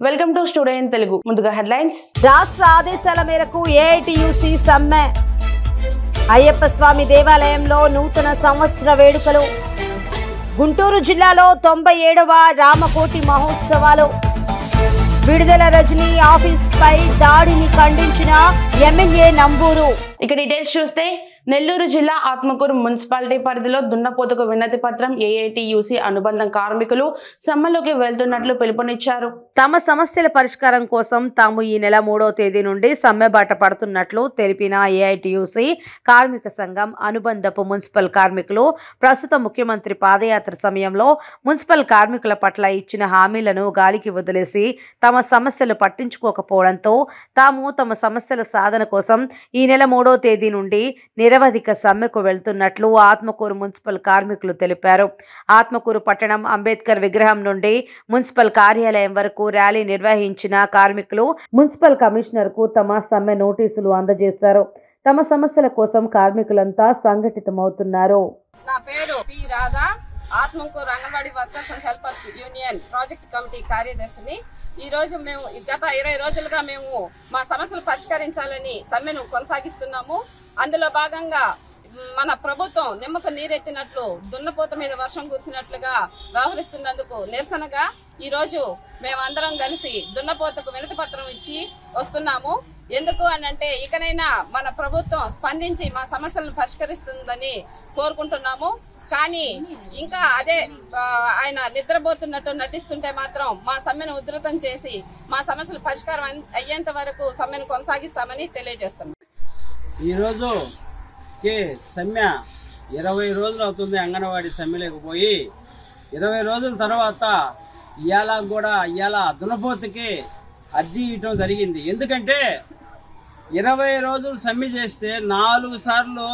Welcome to studio in Telugu. ముందుగా headlines. రాష్ట్ర ఆదేశాల మేరకు ఏఐటియుసి సమ్మె. అయ్యప్ప స్వామి దేవాలయంలో నూతన సంవత్సర వేడుకలు. గుంటూరు జిల్లాలో 97వ రామకోటి మహోత్సవాలు. విడుదల రజనీ ఆఫీస్ పై దాడిని ఖండించిన ఎమ్మెల్యే నంబూరు. ఇక డీటెయిల్స్ చూస్తే నెల్లూరు జిల్లా ఆత్మకూరు మున్సిపాలిటీ పరిధిలో దున్నపోతుకు వినతి పత్రం ఏఐటియుసి అనుబంధ కార్మికులు సమ్మెలోకి వెళ్తున్నట్లు పిలుపునిచ్చారు. తమ సమస్యల పరిష్కారం కోసం తాము ఈ నెల 3వ తేదీ నుండి సమ్మె బాట పడుతున్నట్లు తెలిపిన ఏఐటియుసి కార్మిక సంఘం అనుబంధపు మున్సిపల్ కార్మికులు ప్రస్తుత ముఖ్యమంత్రి పాదయాత్ర సమయంలో మున్సిపల్ కార్మికుల పట్ల ఇచ్చిన హామీలను గాలికి వదిలేసి తమ సమస్యలు పట్టించుకోకపోవడంతో తాము తమ సమస్యల సాధన కోసం ఈ నెల 3వ తేదీ నుండి నిరవధిక సమ్మెకు వెళ్తున్నట్లు ఆత్మకూరు మున్సిపల్ కార్మికులు తెలిపారు. ఆత్మకూరు పట్టణం అంబేద్కర్ విగ్రహం నుండి మున్సిపల్ కార్యాలయం వరకు ర్యాలీ నిర్వహించిన కార్మికులు మున్సిపల్ కమిషనర్ కు తమ సమ్మె నోటీసులు అందజేశారు. తమ సమస్యల కోసం కార్మికులంతా సంఘటితమవుతున్నారు. నా పేరు P Radha, Atmakur anganwadi workers and helpers union project committee కార్యదర్శిని. ఈ రోజు మేము గత 20 రోజులుగా మేము మా సమస్యలు పరిష్కరించాలని సమ్మెను కొనసాగిస్తున్నాము. అందులో భాగంగా మన ప్రభుత్వం నిమ్మకు నీరెత్తినట్లు దున్నపోత మీద వర్షం కురిసినట్లుగా వ్యవహరిస్తున్నందుకు నిరసనగా ఈ రోజు మేమందరం కలిసి దున్నపోతకు వినతి పత్రం ఇచ్చి వస్తున్నాము. ఎందుకు అనంటే ఇకనైనా మన ప్రభుత్వం స్పందించి మా సమస్యలను పరిష్కరిస్తుందని కోరుకుంటున్నాము. కానీ ఇంకా అదే ఆయన నిద్రపోతున్నట్టు నటిస్తుంటే మాత్రం మా సమ్మెను ఉధృతం చేసి మా సమస్యలు పరిష్కారం అయ్యేంత వరకు సమ్మెను కొనసాగిస్తామని తెలియజేస్తున్నాం. ఈరోజు సమ్మె 20 రోజులు అవుతుంది. అంగన్వాడీ సమ్మెలోకి పోయి 20 రోజుల తర్వాత ఇవాళ దున్నపోతుకి అర్జీ ఇవ్వటం జరిగింది. ఎందుకంటే 20 రోజులు సమ్మె చేస్తే 4 సార్లు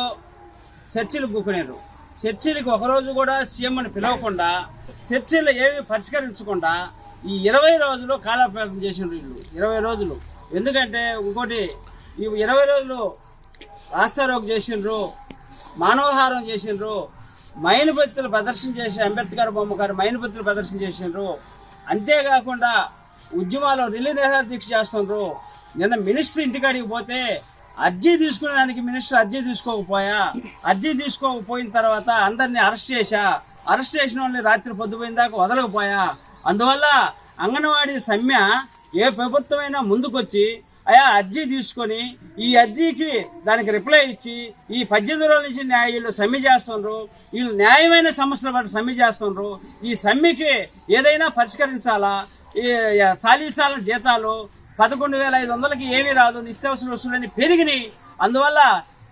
చర్చలు కూకునేరు. చర్చలకు ఒకరోజు కూడా సీఎంని పిలవకుండా చర్చలు ఏమి పరిష్కరించకుండా ఈ 20 రోజులు కాలయాపన చేసినారు వీళ్ళు. 20 రోజులు ఎందుకంటే ఇంకోటి ఈ 20 రోజులు రాస్తారోకు చేసినారు, మానవహారం చేసినారు, మైనపత్తులు ప్రదర్శన చేసి అంబేద్కర్ బొమ్మ గారు మైనపత్తులు ప్రదర్శన చేసినారు. అంతేకాకుండా ఉద్యమాలు రిలే నిరాదీక్ష చేస్తున్నారు. నిన్న మినిస్టర్ ఇంటికాడికి పోతే అర్జీ తీసుకునే దానికి మినిస్టర్ అర్జీ తీసుకోకపోయిన తర్వాత అందరినీ అరెస్ట్ చేసిన వాళ్ళని రాత్రి పొద్దుపోయిన దాకా వదలకపోయా. అందువల్ల అంగన్వాడీ సమ్మె ఏ ప్రభుత్వమైనా ముందుకొచ్చి అర్జీ తీసుకొని ఈ అర్జీకి దానికి రిప్లై ఇచ్చి ఈ 18 రోజుల నుంచి వీళ్ళు సమ్మె చేస్తున్నారు. వీళ్ళు న్యాయమైన సమస్యల పట్ల సమ్మె చేస్తున్నారు. ఈ సమ్మెకి ఏదైనా పరిష్కరించాలా. ఈ సాలీసాల జీతాలు 11,500కి ఏమీ రాదు, నిత్యావసర వస్తువులని పెరిగినాయి. అందువల్ల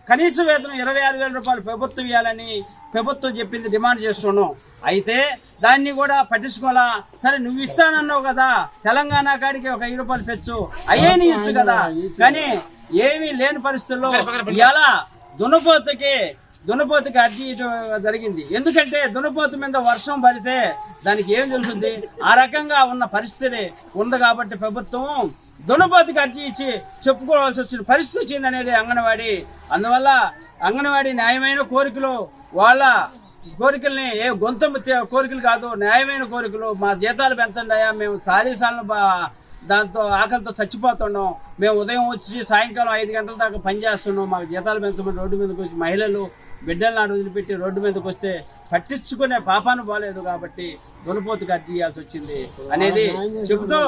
కనీస వేతనం 26,000 రూపాయలు ప్రభుత్వం ఇవ్వాలని ప్రభుత్వం చెప్పింది, డిమాండ్ చేస్తున్నాం. అయితే దాన్ని కూడా పట్టించుకోవాలా. సరే నువ్వు ఇస్తానన్నావు కదా, తెలంగాణ కాడికి ఒక 1000 రూపాయలు పెంచు అయ్యేని ఇచ్చు కదా, కానీ ఏమీ లేని పరిస్థితుల్లో ఇవాళ దున్నపోతుకి అర్జీ జరిగింది. ఎందుకంటే దున్నపోతు మీద వర్షం పడితే దానికి ఏం తెలుస్తుంది, ఆ రకంగా ఉన్న పరిస్థితి ఉంది. కాబట్టి ప్రభుత్వం దున్నపోతుకి అర్జీ ఇచ్చి చెప్పుకోవాల్సి వచ్చిన పరిస్థితి వచ్చింది అనేది అంగన్వాడీ. అందువల్ల అంగన్వాడీ న్యాయమైన కోరికలు, వాళ్ళ కోరికల్ని ఏ గొంతు కోరికలు కాదు, న్యాయమైన కోరికలు. మా జీతాలు పెంచండి అయ్యా, మేము సాలీసాలను దాంతో ఆకలితో చచ్చిపోతున్నాం, మేము ఉదయం వచ్చి సాయంకాలం 5 గంటల దాకా పనిచేస్తున్నాం, మాకు జీతాలు పెంచమని రోడ్డు మీదకి వచ్చి మహిళలు బిడ్డలను వదిలిపెట్టి రోడ్డు మీదకి వస్తే పట్టించుకునే పాపాను బాలేదు. కాబట్టి దున్నపోతుకు అర్జీ ఇవ్వాల్సి వచ్చింది అనేది చెబుతూ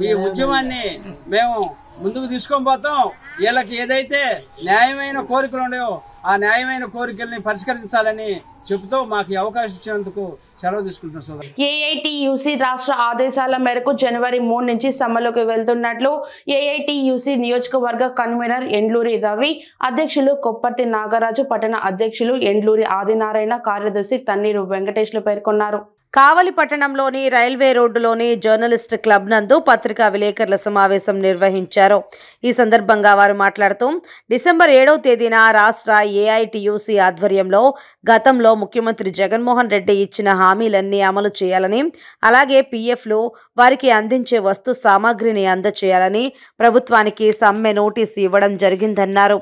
ఈ ఉద్యమాన్ని మేము ముందుకు తీసుకొని పోతాం. వీళ్ళకి ఏదైతే న్యాయమైన కోరికలు ఉన్నాయో ఆ న్యాయమైన కోరికల్ని పరిష్కరించాలని చెబుతూ మాకు అవకాశం ఇచ్చినందుకు సెలవు తీసుకుంటున్నాం సోదరు. ఏఐటియుసి రాష్ట్ర ఆదేశాల మేరకు జనవరి 3 నుంచి సమ్మెలోకి వెళ్తున్నట్లు ఏఐటియుసి నియోజకవర్గ కన్వీనర్ ఎండ్లూరి రవి, అధ్యక్షులు కొప్పర్తి నాగరాజు, పట్టణ అధ్యక్షులు ఎండ్లూరి ఆదినారాయణ, కార్యదర్శి తన్నీరు వెంకటేశ్లు పేర్కొన్నారు. కావలి పట్టణంలోని రైల్వే రోడ్డులోని జర్నలిస్ట్ క్లబ్ నందు పత్రికా విలేకరుల సమావేశం నిర్వహించారు. ఈ సందర్భంగా వారు మాట్లాడుతూ డిసెంబర్ 7వ తేదీన రాష్ట్ర ఏఐటియుసి ఆధ్వర్యంలో గతంలో ముఖ్యమంత్రి జగన్మోహన్ రెడ్డి ఇచ్చిన హామీలన్నీ అమలు చేయాలని, అలాగే పిఎఫ్లు వారికి అందించే వస్తు సామాగ్రిని అందజేయాలని ప్రభుత్వానికి సమ్మె నోటీసు ఇవ్వడం జరిగిందన్నారు.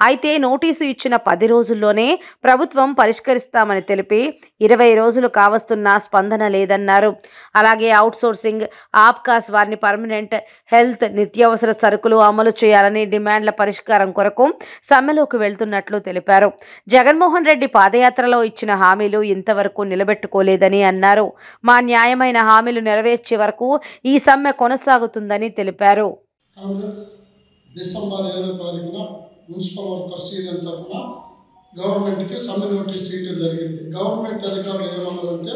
అయితే నోటీసు ఇచ్చిన 10 రోజుల్లోనే ప్రభుత్వం పరిష్కరిస్తామని తెలిపి 20 రోజులు కావస్తున్నా స్పందన లేదన్నారు. అలాగే అవుట్సోర్సింగ్, ఆప్కాస్ వారిని పర్మనెంట్ హెల్త్, నిత్యావసర సరుకులు అమలు చేయాలని డిమాండ్ల పరిష్కారం కొరకు సమ్మెలోకి వెళ్తున్నట్లు తెలిపారు. జగన్మోహన్ రెడ్డి పాదయాత్రలో ఇచ్చిన హామీలు ఇంతవరకు నిలబెట్టుకోలేదని అన్నారు. మా న్యాయమైన హామీలు నెరవేర్చే వరకు ఈ సమ్మె కొనసాగుతుందని తెలిపారు. కాంగ్రెస్ డిసెంబర్ 7వ తారీఖున మున్సిపల్ వర్కర్స్ యూనియన్ తరఫున గవర్నమెంట్కి సమ్మె నోటీస్ ఇవ్వడం జరిగింది. గవర్నమెంట్ అధికారులు ఏమన్నారంటే,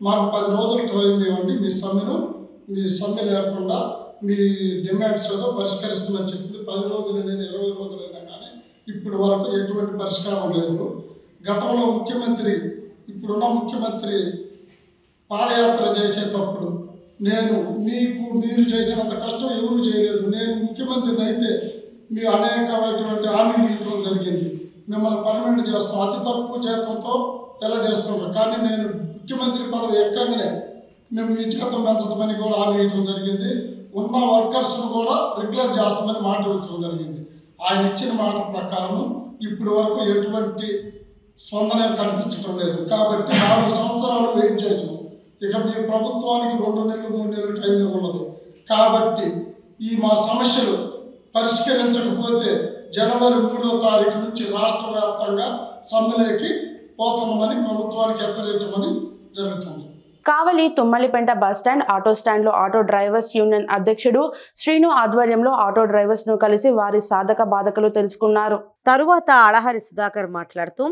మాకు 10 రోజులు టైం ఇవ్వండి, మీ సమ్మె లేకుండా మీ డిమాండ్స్ ఏదో పరిష్కరిస్తామని చెప్పింది. 10 రోజులు అనేది 20 రోజులైనా కానీ ఇప్పటి వరకు ఎటువంటి పరిష్కారం లేదు. గతంలో ఇప్పుడున్న ముఖ్యమంత్రి పాదయాత్ర చేసేటప్పుడు మీరు చేసినంత కష్టం ఎవరు చేయలేదు, నేను ముఖ్యమంత్రిని అయితే మీ అనేకమైనటువంటి హామీలు ఇవ్వడం జరిగింది, మిమ్మల్ని పర్మనెంట్ చేస్తాం, అతి తక్కువ జీతంతో వెళ్ళదీస్తుంటారు, కానీ నేను ముఖ్యమంత్రి పదవి ఎక్కగానే మేము ఈ జీతం పెంచడమని కూడా హామీ ఇవ్వడం జరిగింది. ఉన్న వర్కర్స్ను కూడా రెగ్యులర్ చేస్తామని మాట ఇవ్వడం జరిగింది. ఆయన ఇచ్చిన మాట ప్రకారం ఇప్పటి వరకు ఎటువంటి స్పందన కనిపించడం లేదు. కాబట్టి 4 సంవత్సరాలు వెయిట్ చేసాం. ఇక మీ ప్రభుత్వానికి 2 నెలలు 3 నెలలు టైం ఇవ్వలేదు. కాబట్టి మా సమస్యలు పరిష్కరించకపోతే జనవరి 3వ తారీఖు నుంచి రాష్ట్ర వ్యాప్తంగా సమ్మెలోకి పోతున్నామని ప్రభుత్వానికి హెచ్చరించమని జరుగుతుంది. కావలి తుమ్మలిపెంట బస్టాండ్ ఆటో స్టాండ్లో ఆటో డ్రైవర్స్ యూనియన్ అధ్యక్షుడు శ్రీను ఆధ్వర్యంలో ఆటో డ్రైవర్స్ ను కలిసి వారి సాధక బాధకులు తెలుసుకున్నారు. తరువాత అళహరి సుధాకర్ మాట్లాడుతూ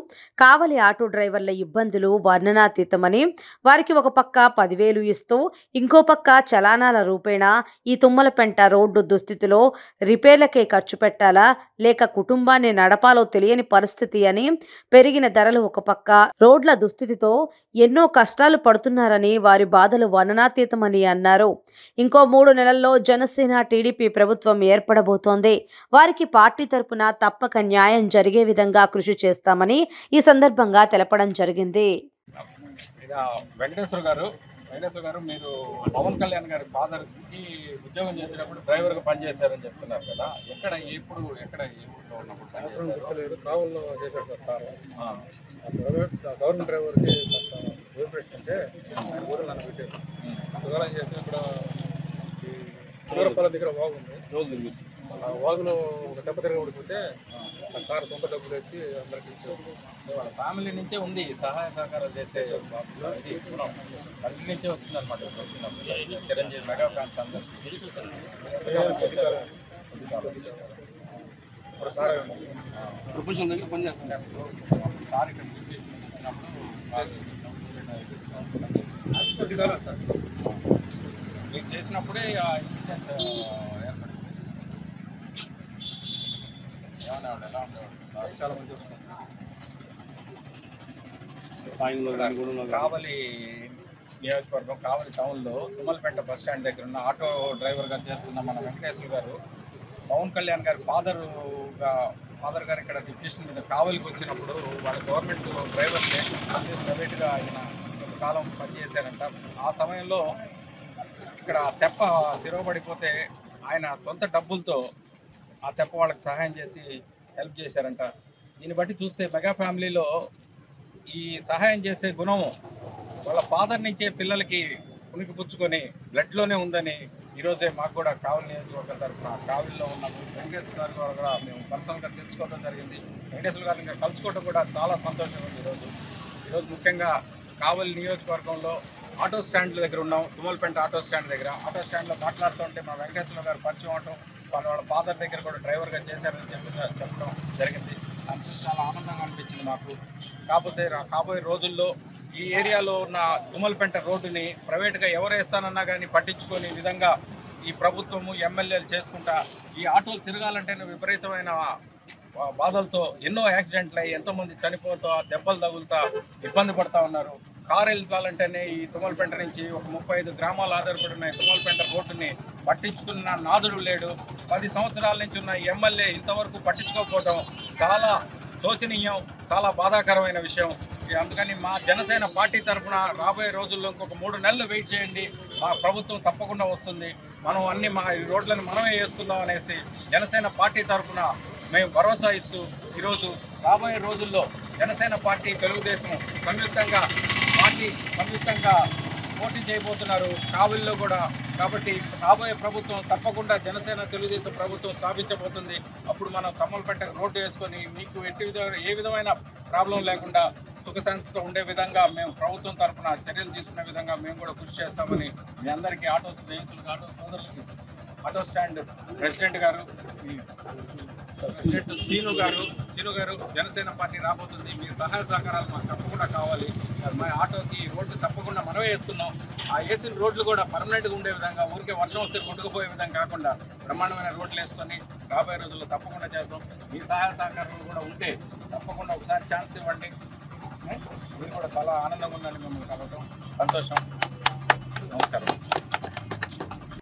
కావలి ఆటో డ్రైవర్ల ఇబ్బందులు వర్ణనాతీతమని, వారికి ఒక పక్క 10,000 ఇస్తూ ఇంకో పక్క చలానాల రూపేణా ఈ తుమ్మలపెంట రోడ్డు దుస్థితిలో రిపేర్లకే ఖర్చు పెట్టాలా లేక కుటుంబాన్ని నడపాలో తెలియని పరిస్థితి అని, పెరిగిన ధరలు ఒక పక్క, రోడ్ల దుస్థితితో ఎన్నో కష్టాలు పడుతున్నారని వారి బాధలు వర్ణనాతీతమని అన్నారు. ఇంకో 3 నెలల్లో జనసేన టీడీపీ ప్రభుత్వం ఏర్పడబోతోంది. వారికి పార్టీ తరపున తప్పక న్యాయం జరిగే విధంగా కృషి చేస్తామని ఈ సందర్భంగా తెలపడం జరిగింది. వెంకటేశ్వర గారు మీరు పవన్ కళ్యాణ్ గారి ఫాదర్ కి ఉద్యోగం చేసేటప్పుడు డ్రైవర్ గా పనిచేశారని చెప్తున్నారు కదా, ఎక్కడ కావుల్లో చేశారు సార్. గవర్నమెంట్ డ్రైవర్కి అంటే ఆయన ఊరు నన్ను పెట్టారు. అందువల్ల ఏం చేసిన ఇక్కడ ఈ చివరపల్లి దగ్గర వాగుంది, ఆ వాగులో ఒక దెబ్బ తిరగబడిపోతే సార్ సొంత డబ్బులు వచ్చి అందరికి ఇచ్చారు. వాళ్ళ ఫ్యామిలీ నుంచే ఉంది సహాయ సహకారాలు చేసే కంటి నుంచే వచ్చిందనమాట. చిరంజీవి మెగా ఫ్యాన్స్ అందరికి ఇప్పుడు సార్ ప్రొఫెషనల్ దగ్గర పనిచేస్తున్నారు. సార్ ఇక్కడ వచ్చినప్పుడు సార్ మీరు చేసినప్పుడే ఆ ఇన్సిడెంట్స్ ఏర్పడింది. ఎలా ఉండేవాడు? చాలా మంది వస్తున్నారు. కావలి నియోజకవర్గం కావలి టౌన్లో తుమ్మలపెంట బస్ స్టాండ్ దగ్గర ఉన్న ఆటో డ్రైవర్గా చేస్తున్న మన వెంకటేశ్వర గారు పవన్ కళ్యాణ్ గారి ఫాదర్ గారు ఇక్కడ డిప్యూషన్ మీద కావలికి వచ్చినప్పుడు వాళ్ళ గవర్నమెంట్ డ్రైవర్ ప్రైవేట్గా ఆయన కొంతకాలం పనిచేశారంట. ఆ సమయంలో ఇక్కడ తెప్ప తిరగబడిపోతే ఆయన సొంత డబ్బులతో ఆ తెప్ప వాళ్ళకి సహాయం చేసి హెల్ప్ చేశారంట. దీన్ని బట్టి చూస్తే మెగా ఫ్యామిలీలో ఈ సహాయం చేసే గుణం వాళ్ళ ఫాదర్ నుంచే పిల్లలకి ఉనికి పుచ్చుకొని బ్లడ్లోనే ఉందని ఈరోజే మాకు కూడా కావలి నియోజకవర్గం తరఫున కావలిలో ఉన్న వెంకటేశ్వర గారి కూడా మేము పర్సనల్గా తెలుసుకోవడం జరిగింది. వెంకటేశ్వర గారిని కలుసుకోవడం కూడా చాలా సంతోషంగా ఉంది. ఈరోజు ముఖ్యంగా కావలి నియోజకవర్గంలో ఆటో స్టాండ్ల దగ్గర ఉన్నాం. తుమ్మలపెంట ఆటో స్టాండ్ దగ్గర ఆటో స్టాండ్లో మాట్లాడుతుంటే మా వెంకటేశ్వర గారు పరిచయం అవటం, వాళ్ళ ఫాదర్ దగ్గర కూడా డ్రైవర్గా చేశారని చెప్పడం జరిగింది. అది చాలా ఆనందంగా అనిపించింది మాకు. కాకపోతే కాబోయే రోజుల్లో ఈ ఏరియాలో ఉన్న తుమ్మలపెంట రోడ్డుని ప్రైవేట్గా ఎవరు వేస్తానన్నా కానీ పట్టించుకొని విధంగా ఈ ప్రభుత్వము ఎమ్మెల్యేలు చేసుకుంటా ఈ ఆటోలు తిరగాలంటేనే విపరీతమైన బాధలతో ఎన్నో యాక్సిడెంట్లు అయ్యి ఎంతోమంది చనిపోతూ దెబ్బలు తగులుతా ఇబ్బంది పడుతూ ఉన్నారు. కారు వెళ్ళాలంటేనే ఈ తుమ్మలపెంట నుంచి ఒక 35 గ్రామాలు ఆధారపడిన తుమ్మలపెంట రోడ్డుని పట్టించుకున్న నాదుడు లేడు. 10 సంవత్సరాల నుంచి ఉన్న ఎమ్మెల్యే ఇంతవరకు పట్టించుకోకపోవడం చాలా శోచనీయం, చాలా బాధాకరమైన విషయం. అందుకని మా జనసేన పార్టీ తరఫున రాబోయే రోజుల్లో ఇంకొక 3 నెలలు వెయిట్ చేయండి. మా ప్రభుత్వం తప్పకుండా వస్తుంది, మనం అన్ని మా ఈ రోడ్లను మనమే వేసుకుందాం అనేసి జనసేన పార్టీ తరఫున మేము భరోసా ఇస్తూ ఈరోజు రాబోయే రోజుల్లో జనసేన పార్టీ తెలుగుదేశం సంయుక్తంగా పోటీ చేయబోతున్నారు కావలిలో కూడా. కాబట్టి రాబోయే ప్రభుత్వం తప్పకుండా జనసేన తెలుగుదేశం ప్రభుత్వం స్థాపించబోతుంది. అప్పుడు మనం తమ్మలపేట రోడ్డు వేసుకొని మీకు ఏ విధమైన ప్రాబ్లం లేకుండా సుఖశాంతితో ఉండే విధంగా మేము ప్రభుత్వం తరఫున చర్యలు తీసుకునే విధంగా మేము కూడా కృషి చేస్తామని మీ అందరికీ ఆటో స్నేహితులకు, ఆటో సోదరులకి, ఆటో స్టాండ్ ప్రెసిడెంట్ గారు, ప్రెసిడెంట్ సీను గారు జనసేన పార్టీ రాబోతుంది, మీ సహాయ సహకారాలు మాకు తప్పకుండా కావాలి. మా ఆటోకి రోడ్డు తప్పకుండా మనమే వేసుకున్నాం. ఆ వేసిన రోడ్లు కూడా పర్మనెంట్గా ఉండే విధంగా, ఊరికే వర్షం వస్తే కొట్టుకుపోయే విధంగా కాకుండా బ్రహ్మాండమైన రోడ్లు వేసుకొని రాబోయే రోజుల్లో తప్పకుండా చేద్దాం. మీ సహాయ సహకారాలు కూడా ఉంటే తప్పకుండా ఒకసారి ఛాన్స్ ఇవ్వండి. మీరు కూడా చాలా ఆనందంగా ఉందండి మిమ్మల్ని కలవడం, సంతోషం. నమస్కారం.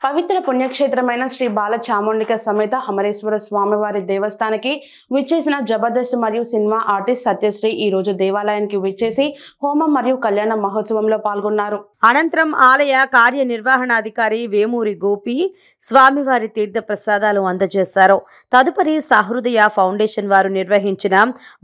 పవిత్ర పుణ్యక్షేత్రమైన శ్రీ బాల చాముండిక సమేత అమరేశ్వర స్వామివారి దేవస్థానానికి విచ్చేసిన జబర్దస్త్ మరియు సినిమా ఆర్టిస్ట్ సత్యశ్రీ ఈ రోజు దేవాలయానికి విచ్చేసి హోమం మరియు కళ్యాణ మహోత్సవంలో పాల్గొన్నారు. అనంతరం ఆలయ కార్యనిర్వహణాధికారి వేమూరి గోపి స్వామివారి తీర్థ ప్రసాదాలు అందజేశారు. తదుపరి సహృదయ ఫౌండేషన్ వారు నిర్వహించిన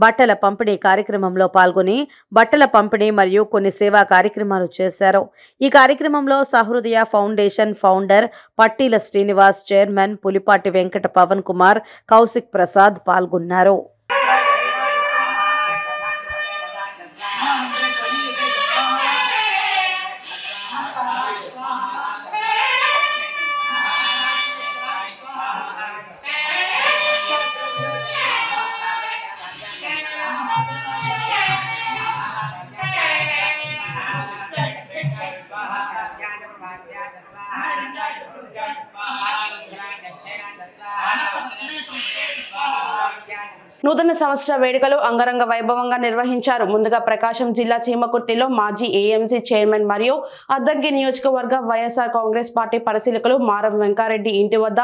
బట్టల పంపిణీ కార్యక్రమంలో పాల్గొని బట్టల పంపిణీ మరియు కొన్ని సేవా కార్యక్రమాలు చేశారు. ఈ కార్యక్రమంలో Sahrudaya foundation founder Pattila Srinivas, chairman Pulipati Venkata Pavan Kumar, Kaushik Prasad పాల్గొన్నారు. నూతన సంవత్సర వేడుకలు అంగరంగ వైభవంగా నిర్వహించారు. ముందుగా ప్రకాశం జిల్లా చీమకుర్తిలో మాజీ ఏఎంసీ చైర్మన్ మరియు అద్దంకి నియోజకవర్గ వైఎస్ఆర్ కాంగ్రెస్ పార్టీ పరిశీలకులు మారం వెంకారెడ్డి ఇంటి వద్ద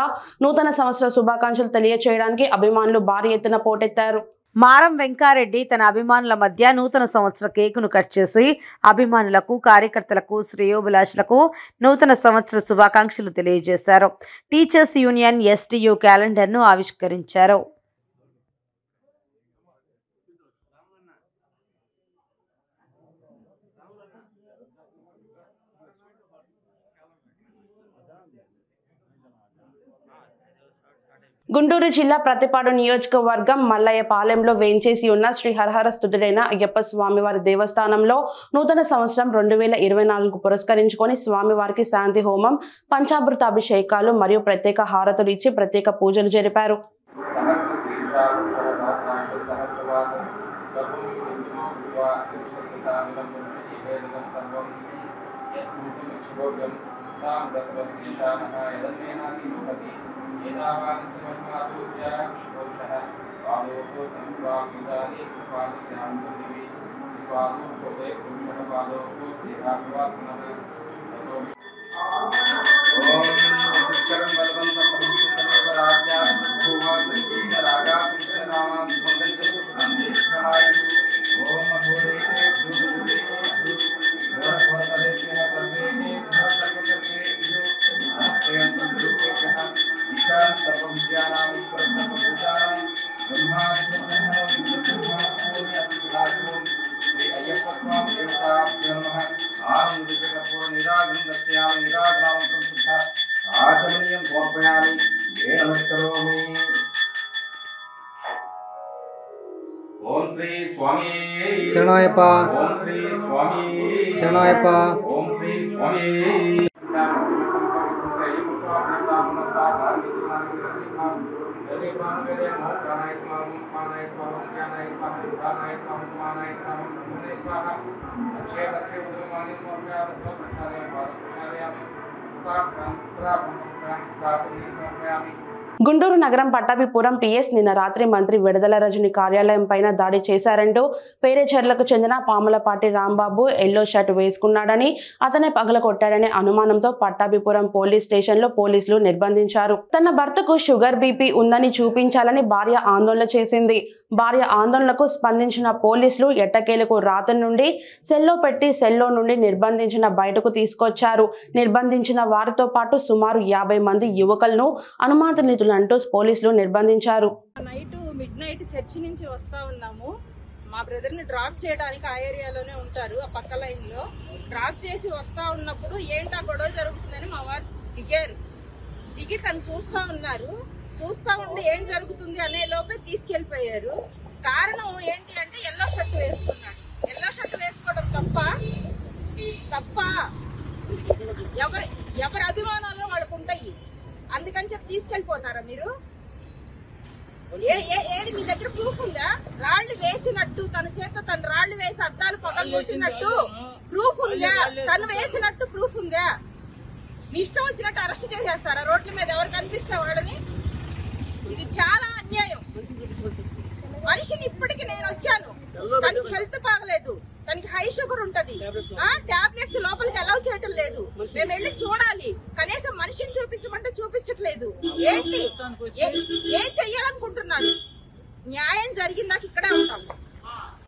నూతన సంవత్సర శుభాకాంక్షలు తెలియచేయడానికి అభిమానులు భారీ ఎత్తున పోటెత్తారు. మారం వెంకారెడ్డి తన అభిమానుల మధ్య నూతన సంవత్సర కేకును కట్ చేసి అభిమానులకు, కార్యకర్తలకు, శ్రేయోభిలాషులకు నూతన సంవత్సర శుభాకాంక్షలు తెలియజేశారు. టీచర్స్ యూనియన్ ఎస్టీయూ క్యాలెండర్ను ఆవిష్కరించారు. గుంటూరు జిల్లా ప్రతిపాడు నియోజకవర్గం మల్లయ్యపాలెంలో వేంచేసి ఉన్న శ్రీ హరహర స్తుతుడైన అయ్యప్ప స్వామివారి దేవస్థానంలో నూతన సంవత్సరం 2024 పురస్కరించుకొని స్వామివారికి శాంతి హోమం, పంచామృత అభిషేకాలు మరియు ప్రత్యేక హారతులు ఇచ్చి ప్రత్యేక పూజలు జరిపారు. ఓం శ్రీ స్వామి శరణాయప్ప ఓం శ్రీ స్వామి శరణాయప్ప ఓం శ్రీ స్వామి గుంటూరు నగరం పట్టాభిపురం పిఎస్ నిన్న రాత్రి మంత్రి విడుదల రజని కార్యాలయం పైన దాడి చేశారంటూ పేరేచెర్లకు చెందిన పాములపాటి రాంబాబు ఎల్లో షర్ట్ వేసుకున్నాడని, అతనే పగలకొట్టాడనే అనుమానంతో పట్టాభిపురం పోలీస్ స్టేషన్ లో పోలీసులు నిర్బంధించారు. తన భర్తకు షుగర్ బీపీ ఉందని చూపించాలని భార్య ఆందోళన చేసింది. భార్య ఆందోళనకు స్పందించిన పోలీసులు ఎట్టకేలకు రాత్రి నుండి సెల్లో పెట్టి సెల్లో నుండి నిర్బంధించిన బయటకు తీసుకొచ్చారు. నిర్బంధించిన వారితో పాటు సుమారు 50 మంది యువకులను అనుమానితులంటూ పోలీసులు నిర్బంధించారు. మిడ్-నైట్ చర్చి నుంచి వస్తా ఉన్నాము. మా బ్రదర్ ని డ్రాప్ చేయడానికి ఆ ఏరియాలోనే ఉంటారు, ఆ పక్క లైన్ లో. డ్రాప్ చేసి వస్తా ఉన్నప్పుడు ఏంటా గొడవ జరుగుతుందని మా వారు దిగి తను చూస్తా ఉన్నారు. చూస్తా ఉండి ఏం జరుగుతుంది అనే లోపే తీసుకెళ్లిపోయారు. కారణం ఏంటి అంటే ఎల్లో షర్ట్ వేసుకున్నాడు. ఎల్లో షర్ట్ వేసుకోవడం తప్ప ఎవరి అభిమానాలు వాళ్ళకు ఉంటాయి, అందుకని చెప్పి తీసుకెళ్లిపోతారా మీరు? ఏది మీ దగ్గర ప్రూఫ్ ఉందా? రాళ్లు వేసినట్టు తన చేత తను రాళ్లు వేసి అద్దాలు పగలగొట్టినట్టు ప్రూఫ్ ఉందా? తను వేసినట్టు ప్రూఫ్ ఉందా? మీ ఇష్టం వచ్చినట్టు అరెస్ట్ చేసేస్తారా రోడ్ల మీద ఎవరు కనిపిస్తే వాళ్ళని? ఇది చాలా అన్యాయం. మనిషిని ఇప్పటికి నేను వచ్చాను, తనకి హెల్త్ బాగలేదు, తనకి హై షుగర్ ఉంటది, టాబ్లెట్స్ లోపలికి అలౌ చేయటం లేదు. మేము వెళ్ళి చూడాలి, కనీసం మనిషిని చూపించమంటే చూపించట్లేదు. ఏంటి ఏం చెయ్యాలనుకుంటున్నారు? న్యాయం జరిగిందాక ఇక్కడే ఉంటాం.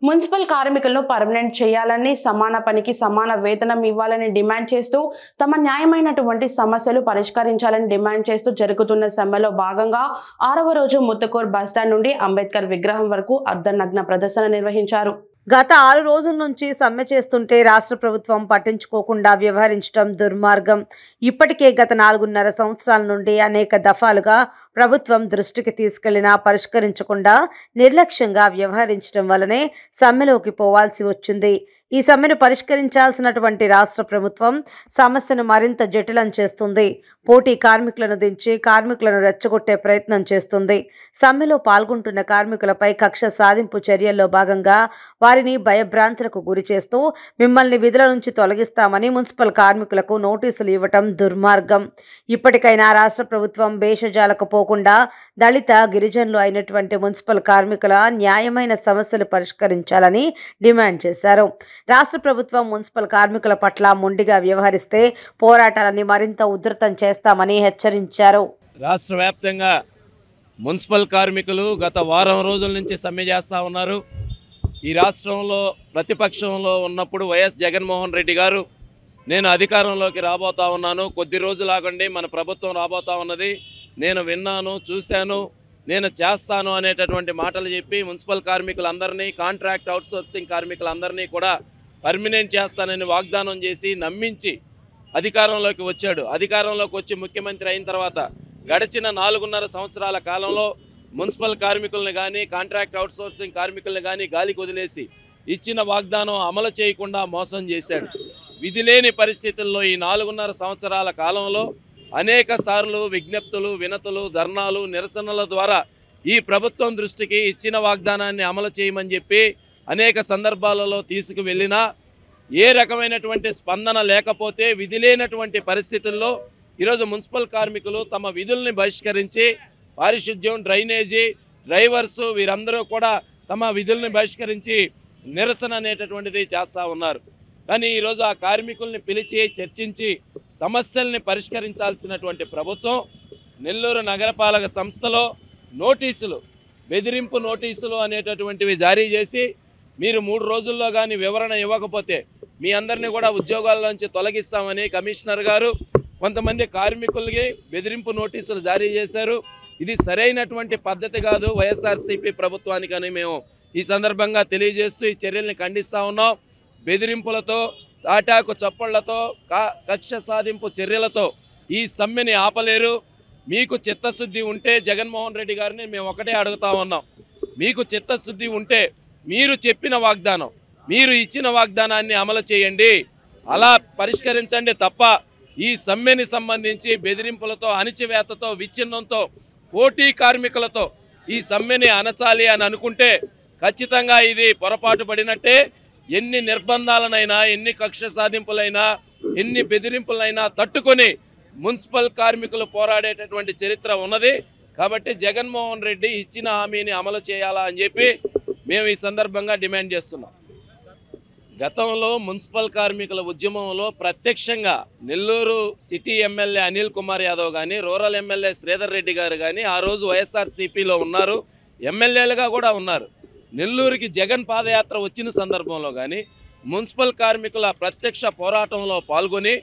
మున్సిపల్ కార్మికులను పర్మనెంట్ చేయాలని, సమాన పనికి సమాన వేతనం ఇవ్వాలని డిమాండ్ చేస్తూ, తమ న్యాయమైనటువంటి సమస్యలు పరిష్కరించాలని డిమాండ్ చేస్తూ జరుగుతున్న సమ్మెలో భాగంగా 6వ రోజు ముత్తుకూరు బస్టాండ్ నుండి అంబేద్కర్ విగ్రహం వరకు అర్ధనగ్న ప్రదర్శన నిర్వహించారు. గత 6 రోజుల నుంచి సమ్మె చేస్తుంటే రాష్ట్ర ప్రభుత్వం పట్టించుకోకుండా వ్యవహరించడం దుర్మార్గం. ఇప్పటికే గత 4.5 సంవత్సరాల నుండి అనేక దఫాలుగా ప్రభుత్వం దృష్టికి తీసుకెళ్లినా పరిష్కరించకుండా నిర్లక్ష్యంగా వ్యవహరించడం వల్లనే సమ్మెలోకి పోవాల్సి వచ్చింది. ఈ సమ్మెను పరిష్కరించాల్సినటువంటి రాష్ట్ర ప్రభుత్వం సమస్యను మరింత జటిలం చేస్తుంది. పోటీ కార్మికులను దించి కార్మికులను రెచ్చగొట్టే ప్రయత్నం చేస్తుంది. సమ్మెలో పాల్గొంటున్న కార్మికులపై కక్ష సాధింపు చర్యల్లో భాగంగా వారిని భయభ్రాంతులకు గురి చేస్తూ మిమ్మల్ని విధుల నుంచి తొలగిస్తామని మున్సిపల్ కార్మికులకు నోటీసులు ఇవ్వటం దుర్మార్గం. ఇప్పటికైనా రాష్ట్ర ప్రభుత్వం భేషజాలకు పోకుండా దళిత గిరిజనులు అయినటువంటి మున్సిపల్ కార్మికుల న్యాయమైన సమస్యలు పరిష్కరించాలని డిమాండ్ చేశారు. రాష్ట్ర ప్రభుత్వం మున్సిపల్ కార్మికుల పట్ల మొండిగా వ్యవహరిస్తే పోరాటాలని మరింత ఉధృతం చేస్తామని హెచ్చరించారు. రాష్ట్ర వ్యాప్తంగా మున్సిపల్ కార్మికులు గత వారం రోజుల నుంచి సమ్మె చేస్తూ ఉన్నారు. ఈ రాష్ట్రంలో ప్రతిపక్షంలో ఉన్నప్పుడు వైఎస్ జగన్మోహన్ రెడ్డి గారు నేను అధికారంలోకి రాబోతా ఉన్నాను, కొద్ది రోజులు ఆగండి, మన ప్రభుత్వం రాబోతా ఉన్నది, నేను విన్నాను, చూశాను, నేను చేస్తాను అనేటటువంటి మాటలు చెప్పి మున్సిపల్ కార్మికులందరినీ, కాంట్రాక్ట్ అవుట్సోర్సింగ్ కార్మికులందరినీ కూడా పర్మినెంట్ చేస్తానని వాగ్దానం చేసి నమ్మించి అధికారంలోకి వచ్చాడు. అధికారంలోకి వచ్చి ముఖ్యమంత్రి అయిన తర్వాత గడిచిన 4.5 సంవత్సరాల కాలంలో మున్సిపల్ కార్మికులను కానీ, కాంట్రాక్ట్ అవుట్సోర్సింగ్ కార్మికులను కానీ గాలికి వదిలేసి ఇచ్చిన వాగ్దానం అమలు చేయకుండా మోసం చేశాడు. విధి లేని పరిస్థితుల్లో ఈ 4.5 సంవత్సరాల కాలంలో అనేక సార్లు విజ్ఞప్తులు, వినతులు, ధర్నాలు, నిరసనల ద్వారా ఈ ప్రభుత్వం దృష్టికి ఇచ్చిన వాగ్దానాన్ని అమలు చేయమని చెప్పి అనేక సందర్భాలలో తీసుకువెళ్ళినా ఏ రకమైనటువంటి స్పందన లేకపోతే విధి లేనటువంటి పరిస్థితుల్లో ఈరోజు మున్సిపల్ కార్మికులు తమ విధుల్ని బహిష్కరించి పారిశుద్ధ్యం, డ్రైనేజీ, డ్రైవర్సు వీరందరూ కూడా తమ విధుల్ని బహిష్కరించి నిరసన అనేటటువంటిది చేస్తూ ఉన్నారు. కానీ ఈరోజు ఆ కార్మికుల్ని పిలిచి చర్చించి సమస్యల్ని పరిష్కరించాల్సినటువంటి ప్రభుత్వం నెల్లూరు నగరపాలక సంస్థలో నోటీసులు, బెదిరింపు నోటీసులు అనేటటువంటివి జారీ చేసి మీరు 3 రోజుల్లో కానీ వివరణ ఇవ్వకపోతే మీ అందరినీ కూడా ఉద్యోగాల్లోంచి తొలగిస్తామని కమిషనర్ గారు కొంతమంది కార్మికులకి బెదిరింపు నోటీసులు జారీ చేశారు. ఇది సరైనటువంటి పద్ధతి కాదు వైఎస్ఆర్సీపీ ప్రభుత్వానికని మేము ఈ సందర్భంగా తెలియజేస్తూ ఈ చర్యల్ని ఖండిస్తూ ఉన్నాం. బెదిరింపులతో, తాటాకు చప్పళ్లతో, కక్ష సాధింపు చర్యలతో ఈ సమ్మెని ఆపలేరు. మీకు చిత్తశుద్ధి ఉంటే జగన్మోహన్ రెడ్డి గారిని మేము ఒకటే అడుగుతా ఉన్నాం, మీకు చిత్తశుద్ధి ఉంటే మీరు చెప్పిన వాగ్దానం, మీరు ఇచ్చిన వాగ్దానాన్ని అమలు చేయండి, అలా పరిష్కరించండి తప్ప ఈ సమ్మెని సంబంధించి బెదిరింపులతో, అణిచివేతతో, విచ్ఛిన్నంతో, పోటీ కార్మికులతో ఈ సమ్మెని అణచాలి అని అనుకుంటే ఖచ్చితంగా ఇది పొరపాటు పడినట్టే. ఎన్ని నిర్బంధాలనైనా, ఎన్ని కక్ష సాధింపులైనా, ఎన్ని బెదిరింపులైనా తట్టుకొని మున్సిపల్ కార్మికులు పోరాడేటటువంటి చరిత్ర ఉన్నది. కాబట్టి జగన్మోహన్ రెడ్డి ఇచ్చిన హామీని అమలు చేయాలా అని చెప్పి మేము ఈ సందర్భంగా డిమాండ్ చేస్తున్నాం. గతంలో మున్సిపల్ కార్మికుల ఉద్యమంలో ప్రత్యక్షంగా నెల్లూరు సిటీ ఎమ్మెల్యే అనిల్ కుమార్ యాదవ్ కానీ, రూరల్ ఎమ్మెల్యే శ్రీధర్ రెడ్డి గారు కానీ ఆ రోజు వైఎస్ఆర్సీపీలో ఉన్నారు. ఎమ్మెల్యేలుగా కూడా ఉన్నారు. నెల్లూరుకి జగన్ పాదయాత్ర వచ్చిన సందర్భంలో కానీ మున్సిపల్ కార్మికుల ప్రత్యక్ష పోరాటంలో పాల్గొని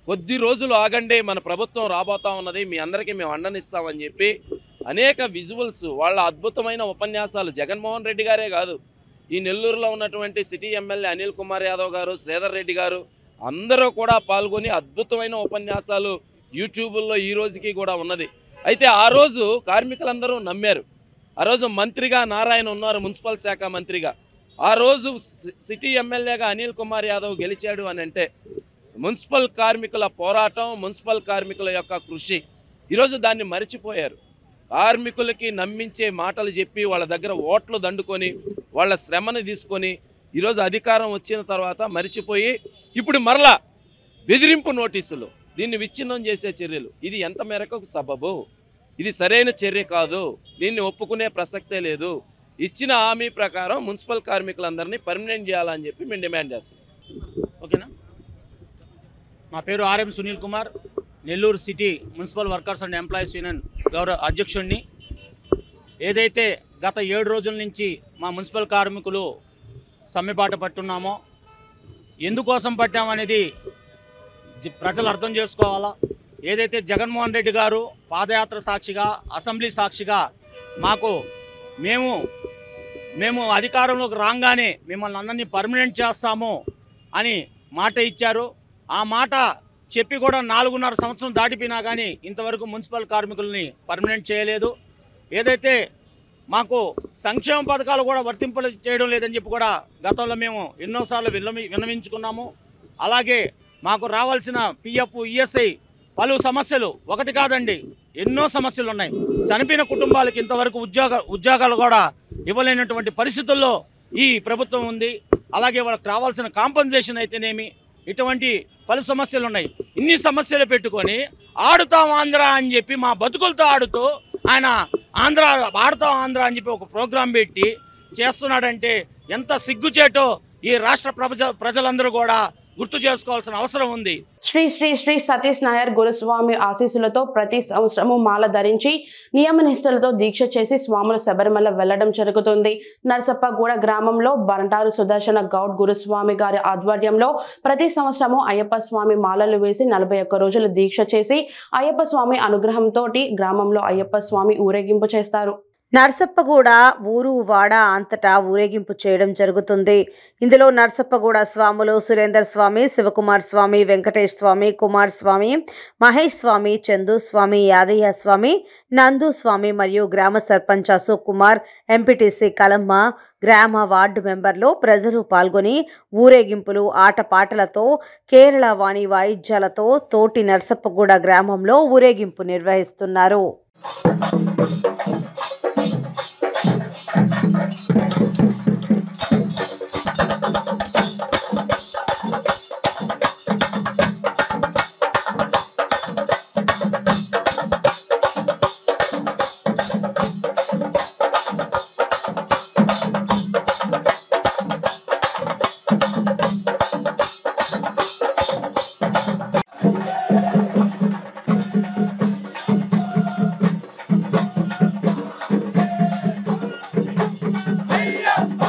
కొద్ది రోజులు ఆగండి, మన ప్రభుత్వం రాబోతా ఉన్నది, మీ అందరికీ మేము అండనిస్తామని చెప్పి అనేక విజువల్స్, వాళ్ళ అద్భుతమైన ఉపన్యాసాలు, జగన్మోహన్ రెడ్డి గారే కాదు, ఈ నెల్లూరులో ఉన్నటువంటి సిటీ ఎమ్మెల్యే అనిల్ కుమార్ యాదవ్ గారు, శ్రీధర్ రెడ్డి గారు అందరూ కూడా పాల్గొని అద్భుతమైన ఉపన్యాసాలు యూట్యూబుల్లో ఈ రోజుకి కూడా ఉన్నది. అయితే ఆ రోజు కార్మికులందరూ నమ్మారు. ఆ రోజు మంత్రిగా నారాయణ ఉన్నారు, మున్సిపల్ శాఖ మంత్రిగా. ఆ రోజు సిటీ ఎమ్మెల్యేగా అనిల్ కుమార్ యాదవ్ గెలిచాడు అని అంటే మున్సిపల్ కార్మికుల పోరాటం, మున్సిపల్ కార్మికుల యొక్క కృషి. ఈరోజు దాన్ని మరిచిపోయారు. కార్మికులకి నమ్మించే మాటలు చెప్పి వాళ్ళ దగ్గర ఓట్లు దండుకొని వాళ్ళ శ్రమని తీసుకొని ఈరోజు అధికారం వచ్చిన తర్వాత మరిచిపోయి ఇప్పుడు మరలా బెదిరింపు నోటీసులు, దీన్ని విచ్ఛిన్నం చేసే చర్యలు, ఇది ఎంత మేరకు సబబు? ఇది సరైన చర్య కాదు, దీన్ని ఒప్పుకునే ప్రసక్తే లేదు. ఇచ్చిన హామీ ప్రకారం మున్సిపల్ కార్మికులందరినీ పర్మనెంట్ చేయాలని చెప్పి మేము డిమాండ్ చేస్తాం. ఓకేనా? నా పేరు RM Sunil Kumar, Nellore city municipal workers and employees union గౌరవ అధ్యక్షుడిని. ఏదైతే గత 7 రోజుల నుంచి మా మున్సిపల్ కార్మికులు సమ్మెబాట పట్టున్నామో, ఎందుకోసం పట్టామనేది ప్రజలు అర్థం చేసుకోవాలా. ఏదైతే జగన్మోహన్ రెడ్డి గారు పాదయాత్ర సాక్షిగా, అసెంబ్లీ సాక్షిగా మేము అధికారంలోకి రాగానే మిమ్మల్ని అందరినీ పర్మనెంట్ చేస్తాము అని మాట ఇచ్చారు. ఆ మాట చెప్పి కూడా 4.5 సంవత్సరం దాటిపోయినా కానీ ఇంతవరకు మున్సిపల్ కార్మికుల్ని పర్మనెంట్ చేయలేదు. ఏదైతే మాకు సంక్షేమ పథకాలు కూడా వర్తింప చేయడం లేదని చెప్పి కూడా గతంలో మేము ఎన్నోసార్లు విన్నవించుకున్నాము. అలాగే మాకు రావాల్సిన పిఎఫ్, ఈఎస్ఐ పలు సమస్యలు, ఒకటి కాదండి ఎన్నో సమస్యలు ఉన్నాయి. చనిపోయిన కుటుంబాలకు ఇంతవరకు ఉద్యోగాలు కూడా ఇవ్వలేనటువంటి పరిస్థితుల్లో ఈ ప్రభుత్వం ఉంది. అలాగే వాళ్ళకి రావాల్సిన కాంపన్సేషన్ అయితేనేమి, ఇటువంటి పలు సమస్యలు ఉన్నాయి. ఇన్ని సమస్యలు పెట్టుకొని ఆడుతాం ఆంధ్ర అని చెప్పి మా బతుకులతో ఆడుతూ ఆయన ఆడతాం ఆంధ్ర అని చెప్పి ఒక ప్రోగ్రాం పెట్టి చేస్తున్నాడంటే ఎంత సిగ్గుచేటో ఈ రాష్ట్ర ప్రజలందరూ కూడా గుర్తు చేసుకోవాల్సిన అవసరం ఉంది. శ్రీ శ్రీ శ్రీ సతీష్ నాయర్ గురుస్వామి ఆశీస్సులతో ప్రతి సంవత్సరము మాల ధరించి నియమనిష్టలతో దీక్ష చేసి స్వాములు శబరిమల వెళ్లడం జరుగుతుంది. నరసప్పగూడ గ్రామంలో బంటారు సుదర్శన గౌడ్ గురుస్వామి గారి ఆధ్వర్యంలో ప్రతి సంవత్సరము అయ్యప్ప స్వామి మాలలు వేసి 41 రోజులు దీక్ష చేసి అయ్యప్ప స్వామి అనుగ్రహంతో గ్రామంలో అయ్యప్ప స్వామి ఊరేగింపు చేస్తారు. నర్సప్పగూడ ఊరు వాడ అంతటా ఊరేగింపు చేయడం జరుగుతుంది. ఇందులో నర్సప్పగూడ స్వాములు సురేందర్ స్వామి, శివకుమార్ స్వామి, వెంకటేష్ స్వామి, కుమార్ స్వామి, మహేష్ స్వామి, చందు స్వామి, యాదయ్య స్వామి, నందు స్వామి మరియు గ్రామ సర్పంచ్ అశోక్ కుమార్, ఎంపీటీసీ కలమ్మ, గ్రామ వార్డు మెంబర్లు ప్రజలు పాల్గొని ఊరేగింపులు, ఆటపాటలతో, కేరళ వాణి వాయిద్యాలతో తోటి నర్సప్పగూడ గ్రామంలో ఊరేగింపు నిర్వహిస్తున్నారు. Hey!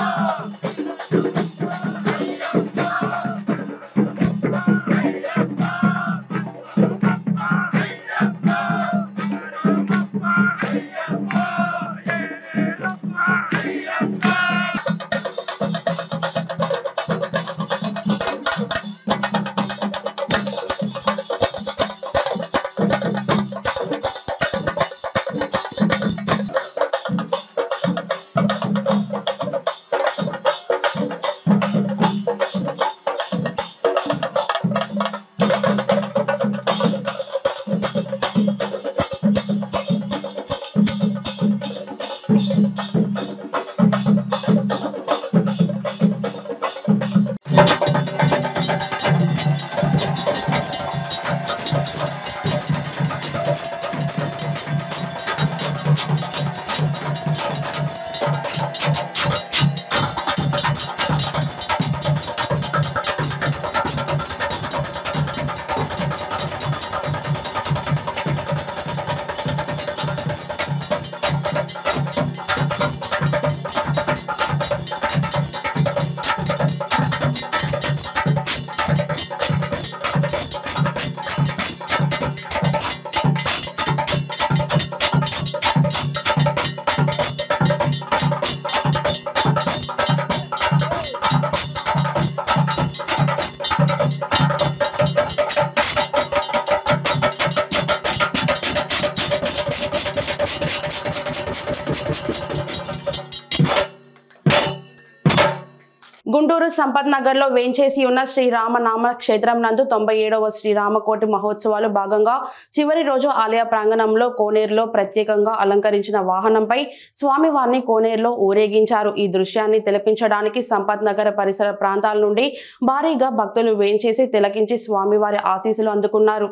గుంటూరు సంపత్ నగర్ లో వేంచేసి ఉన్న శ్రీరామనామ క్షేత్రం నందు 97వ శ్రీరామకోటి మహోత్సవాలు భాగంగా చివరి రోజు ఆలయ ప్రాంగణంలో కోనేరులో ప్రత్యేకంగా అలంకరించిన వాహనంపై స్వామివారిని కోనేరులో ఊరేగించారు. ఈ దృశ్యాన్ని తిలకించడానికి సంపత్ నగర్ పరిసర ప్రాంతాల నుండి భారీగా భక్తులు వేంచేసి తిలకించి స్వామివారి ఆశీస్సులు అందుకున్నారు.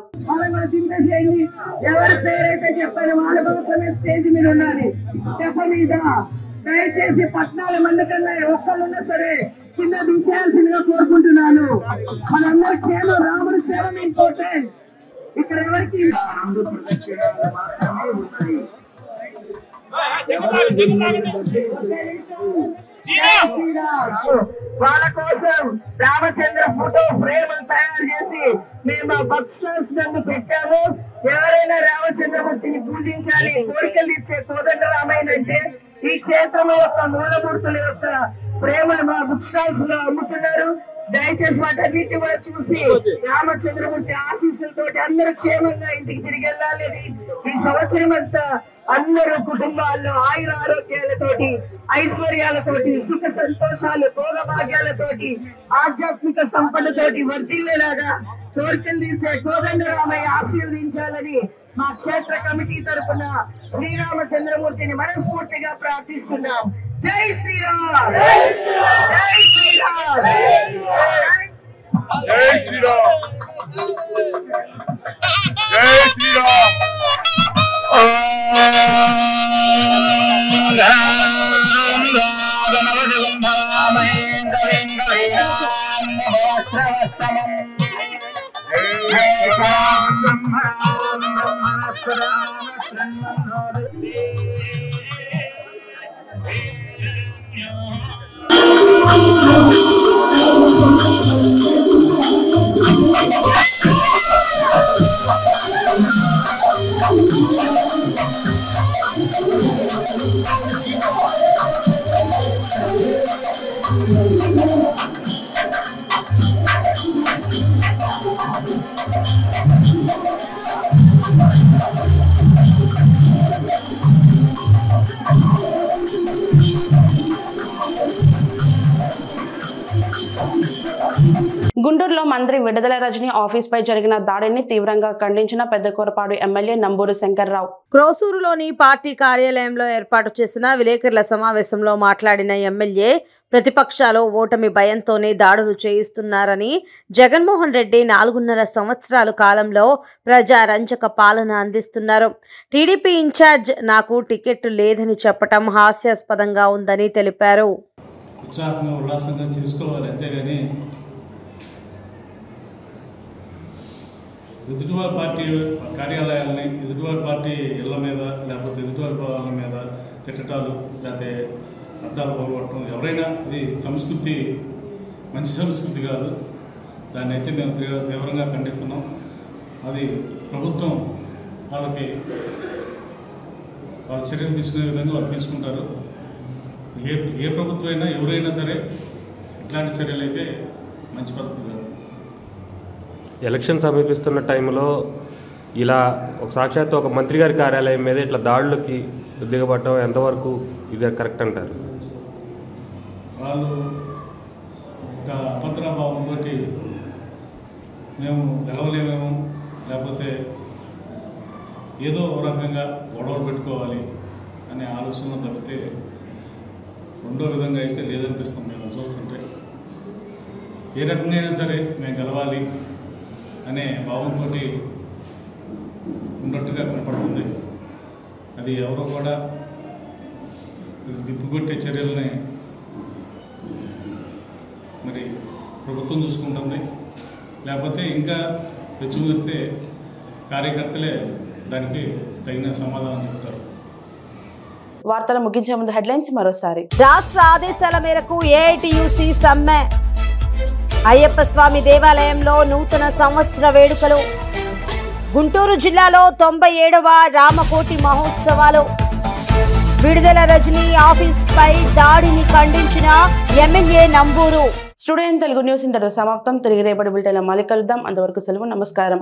దయచేసి 14 మంది కన్నా ఒక్కరున్నా సరే కింద దించేయాల్సిందిగా కోరుకుంటున్నాను. మనందరి క్షేమం, రాముడి క్షేమం ఇంపార్టెంట్. ఇక్కడ ఎవరికి వాళ్ళ కోసం రామచంద్ర ఫోటో ఫ్రేమ్ తయారు చేసి మేము భక్తులు నందు పెట్టాము. ఎవరైనా రామచంద్రమూర్తిని పూజించాలి, కోరికలు ఇచ్చే కోదండరామయ్యనంటే ఈ క్షేత్రంలో యొక్క మూలమూర్తుల యొక్క ప్రేమను మా బుక్ స్టాల్స్ లో అమ్ముతున్నారు. దయచేసి వాటన్నిటి కూడా చూసి రామచంద్రమూర్తి ఆశీస్సులతో అందరూ క్షేమంగా ఇంటికి తిరిగి వెళ్ళాలని, ఈ సంవత్సరం అంతా అందరూ కుటుంబాల్లో ఆయుర ఆరోగ్యాలతోటి, ఐశ్వర్యాలతోటి, సుఖ సంతోషాలు, భోగభాగ్యాలతోటి, ఆధ్యాత్మిక సంపదతోటి వర్ధిల్లేలాగా కోరికలు తీసే కోదండరామయ్య ఆశీర్వదించాలని మా క్షేత్ర కమిటీ తరఫున శ్రీరామచంద్రమూర్తిని మనస్ఫూర్తిగా ప్రార్థిస్తున్నాం. జై శ్రీరామ్, జై శ్రీరామ్, జై శ్రీరామ్, జై శ్రీరామ్. గుంటూరులో మంత్రి విడుదల రజని ఆఫీస్ పై జరిగిన దాడిని తీవ్రంగా ఖండించిన పెద్దకూరపాడు ఎమ్మెల్యే నంబూరు శంకర్రావు. క్రోసూరులోని పార్టీ కార్యాలయంలో ఏర్పాటు చేసిన విలేకరుల సమావేశంలో మాట్లాడిన ఎమ్మెల్యే ప్రతిపక్షాలు ఓటమి భయంతోనే దాడులు చేయిస్తున్నారని, జగన్మోహన్ రెడ్డి 4.5 సంవత్సరాల కాలంలో ప్రజారంజక పాలన అందిస్తున్నారు. టీడీపీ ఇన్ఛార్జ్ నాకు టికెట్ లేదని చెప్పటం హాస్యాస్పదంగా ఉందని తెలిపారు. ఉత్సాహంగా ఉల్లాసంగా చేసుకోవాలి, అంతేగాని ఎదుటివారి పార్టీ కార్యాలయాలని, ఎదుటివారి పార్టీ ఇళ్ల మీద, లేకపోతే ఎదుటివారి వాళ్ళ మీద తిట్టటాలు, లేకపోతే అర్థాలు పోగొట్టడం ఎవరైనా ఇది సంస్కృతి, మంచి సంస్కృతి కాదు. దాన్ని అయితే మేము తీవ్రంగా ఖండిస్తున్నాం. అది ప్రభుత్వం వాళ్ళకి వాళ్ళ చర్యలు తీసుకునే విధంగా వాళ్ళు తీసుకుంటారు. ఏ ప్రభుత్వం అయినా ఎవరైనా సరే ఇట్లాంటి చర్యలు అయితే మంచి పద్ధతి కాదు. ఎలక్షన్ సమీపిస్తున్న టైంలో ఇలా సాక్షాత్తు ఒక మంత్రి గారి కార్యాలయం మీద ఇట్లా దాడులకి దిగబడటం ఎంతవరకు ఇది కరెక్ట్ అంటారు? వాళ్ళు ఒక అభద్రభావంతో మేము గెలవలేమేమో, లేకపోతే ఏదో ఒక రకంగా గొడవలు పెట్టుకోవాలి అనే ఆలోచన తప్పితే రెండో విధంగా అయితే లేదనిపిస్తుంది. మేము చూస్తుంటే ఏ రకంగా అయినా సరే మేము గెలవాలి అనే భావంతో ఉన్నట్టుగా కనపడుతుంది. అది ఎవరో కూడా తిప్పికొట్టే చర్యలని మరి ప్రభుత్వం చూసుకుంటుంది, లేకపోతే ఇంకా పెంచుకుంటే కార్యకర్తలే దానికి తగిన సమాధానం చెప్తారు. వార్తలు ముగించే ముందు హెడ్లైన్స్ మరోసారి. రాష్ట్ర ఆదేశాల మేరకు ఏఐటియుసి సమ్మె. అయ్యప్ప స్వామి దేవాలయంలో నూతన సంవత్సర వేడుకలు. గుంటూరు జిల్లాలో 97వ రామకోటి మహోత్సవాలు. విడుదల రజని ఆఫీస్ పై దాడిని ఖండించిన MLA Namburu. Studio Telugu news ఇంతటితో సమాప్తం. తిరిగి రేపటి బులెటిన్లో మళ్ళీ కలుద్దాం. అంతవరకు సెలవు. నమస్కారం.